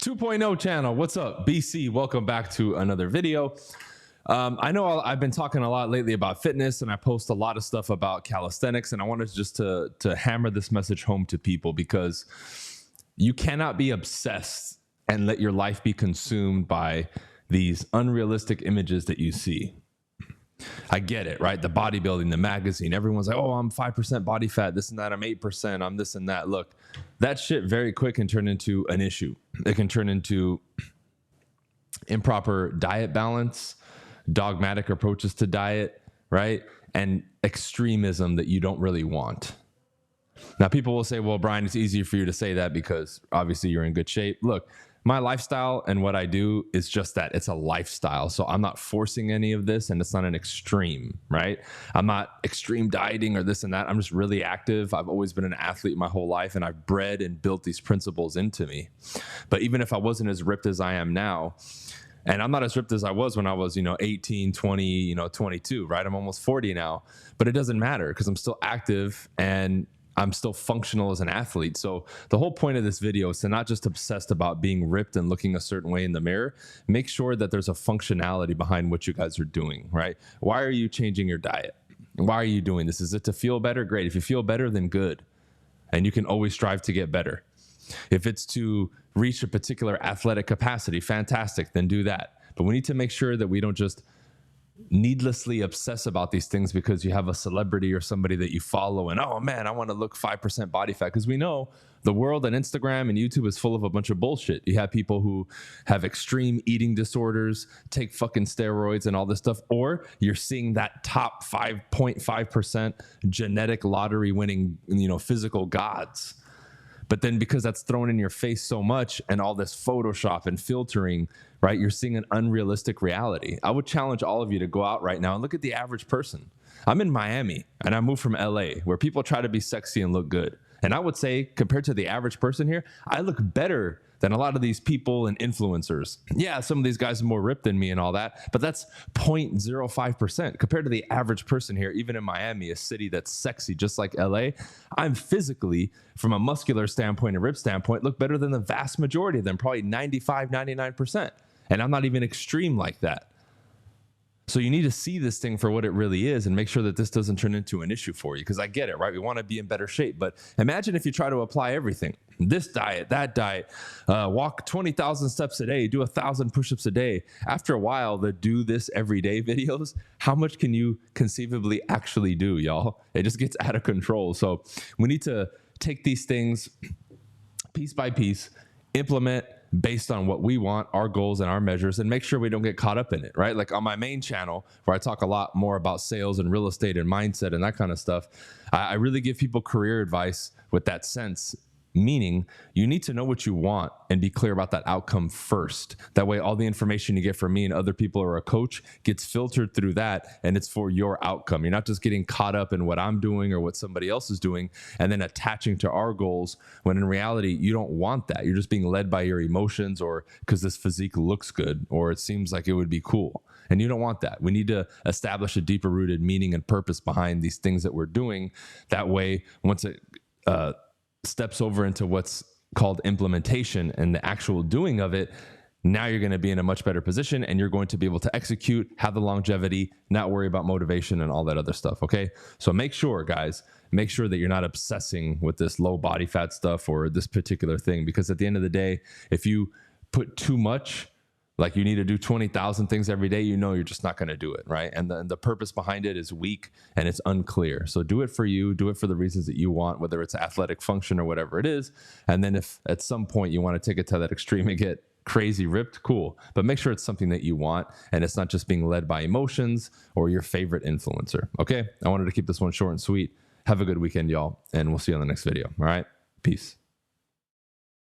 2.0 channel. What's up, BC? Welcome back to another video. I know I've been talking a lot lately about fitness, and I post a lot of stuff about calisthenics, and I wanted just to hammer this message home to people, because you cannot be obsessed and let your life be consumed by these unrealistic images that you see. I get it, right? The bodybuilding, the magazine, everyone's like, oh, I'm 5% body fat, this and that, I'm 8%, I'm this and that. Look, that shit very quick can turn into an issue. It can turn into improper diet balance, dogmatic approaches to diet, right? And extremism that you don't really want. Now, people will say, well, Bryan, it's easier for you to say that because obviously you're in good shape. Look, my lifestyle and what I do is just that. It's a lifestyle. So I'm not forcing any of this, and it's not an extreme, right? I'm not extreme dieting or this and that. I'm just really active. I've always been an athlete my whole life, and I've bred and built these principles into me. But even if I wasn't as ripped as I am now, and I'm not as ripped as I was when I was, 18, 20, 22, right? I'm almost 40 now, but it doesn't matter because I'm still active and I'm still functional as an athlete. So the whole point of this video is to not just obsessed about being ripped and looking a certain way in the mirror. Make sure that there's a functionality behind what you guys are doing, right? Why are you changing your diet? Why are you doing this? Is it to feel better? Great. If you feel better, then good. And you can always strive to get better. If it's to reach a particular athletic capacity, fantastic, then do that. But we need to make sure that we don't just needlessly obsess about these things because you have a celebrity or somebody that you follow and, oh man, I want to look 5% body fat. Because we know the world and Instagram and YouTube is full of a bunch of bullshit. You have people who have extreme eating disorders, take fucking steroids and all this stuff, or you're seeing that top 5.5% genetic lottery winning, physical gods. But then because that's thrown in your face so much and all this Photoshop and filtering, right, you're seeing an unrealistic reality. I would challenge all of you to go out right now and look at the average person. I'm in Miami and I moved from LA where people try to be sexy and look good. And I would say compared to the average person here, I look better than a lot of these people and influencers. Yeah, some of these guys are more ripped than me and all that, but that's 0.05% compared to the average person here, even in Miami, a city that's sexy, just like LA. I'm physically, from a muscular standpoint and rip standpoint, look better than the vast majority of them, probably 95, 99%. And I'm not even extreme like that. So you need to see this thing for what it really is and make sure that this doesn't turn into an issue for you. Because I get it, right? We want to be in better shape. But imagine if you try to apply everything, this diet, that diet, walk 20,000 steps a day, do 1,000 push-ups a day. After a while, the do this every day videos, how much can you conceivably actually do, y'all? It just gets out of control. So we need to take these things piece by piece, implement based on what we want, our goals and our measures, and make sure we don't get caught up in it, right? Like on my main channel where I talk a lot more about sales and real estate and mindset and that kind of stuff, I really give people career advice with that sense. Meaning you need to know what you want and be clear about that outcome first. That way, all the information you get from me and other people or a coach gets filtered through that, and it's for your outcome. You're not just getting caught up in what I'm doing or what somebody else is doing and then attaching to our goals when in reality, you don't want that. You're just being led by your emotions or because this physique looks good or it seems like it would be cool. And you don't want that. We need to establish a deeper rooted meaning and purpose behind these things that we're doing. That way, once it steps over into what's called implementation and the actual doing of it, now you're going to be in a much better position and you're going to be able to execute, have the longevity, not worry about motivation and all that other stuff. Okay. So make sure, guys, make sure that you're not obsessing with this low body fat stuff or this particular thing, because at the end of the day, if you put too much, like you need to do 20,000 things every day, you're just not going to do it, right? And the purpose behind it is weak and it's unclear. So do it for you, do it for the reasons that you want, whether it's athletic function or whatever it is. And then if at some point you want to take it to that extreme and get crazy ripped, cool. But make sure it's something that you want and it's not just being led by emotions or your favorite influencer, okay? I wanted to keep this one short and sweet. Have a good weekend, y'all, and we'll see you on the next video, all right? Peace.